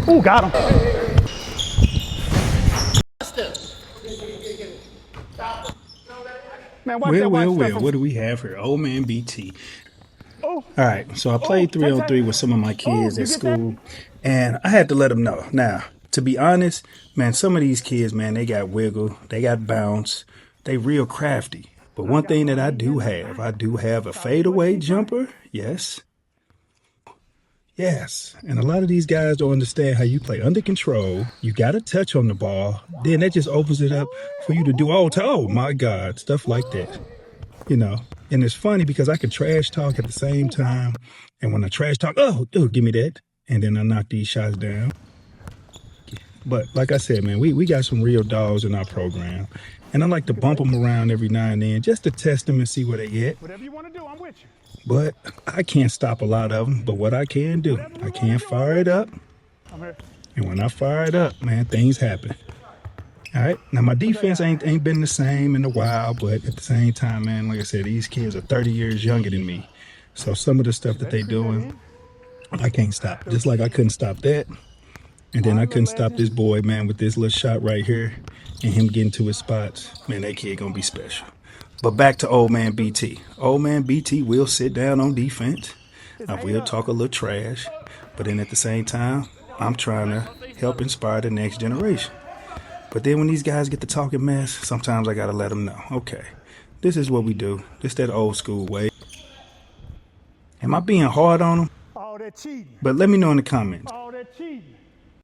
Ooh, got him. Man, wipe that white stuff Well, from. what do we have here? Old man BT. Oh, All right, so I played 3-on-3 with some of my kids you at get that? school, and I had to let them know. Now, to be honest, man, some of these kids, man, they got wiggle, they got bounce, they real crafty. But one thing that I do have a fadeaway jumper. Yes, yes. And a lot of these guys don't understand how you play under control. You got to touch on the ball. Then that just opens it up for you to do all time. Oh, my God, stuff like that. You know, and it's funny because I can trash talk at the same time. And when I trash talk, oh, give me that. And then I knock these shots down. But like I said, man, we got some real dogs in our program. And I like to bump them around every now and then just to test them and see where they at. Whatever you want to do, I'm with you. But I can't stop a lot of them. But what I can do, I can fire it up. I'm here. And when I fire it up, man, things happen. All right. Now, my defense ain't been the same in a while, but at the same time, man, like I said, these kids are 30 years younger than me. So some of the stuff that they doing, I can't stop. Just like I couldn't stop that. And then I couldn't stop this boy, man, with this little shot right here and him getting to his spots. Man, that kid gonna be special. But back to old man BT. Old man BT will sit down on defense. I will talk a little trash. But then at the same time, I'm trying to help inspire the next generation. But then when these guys get to talking mess, sometimes I got to let them know, okay, this is what we do. This that old school way. Am I being hard on them? All that cheating. But let me know in the comments. All that cheating.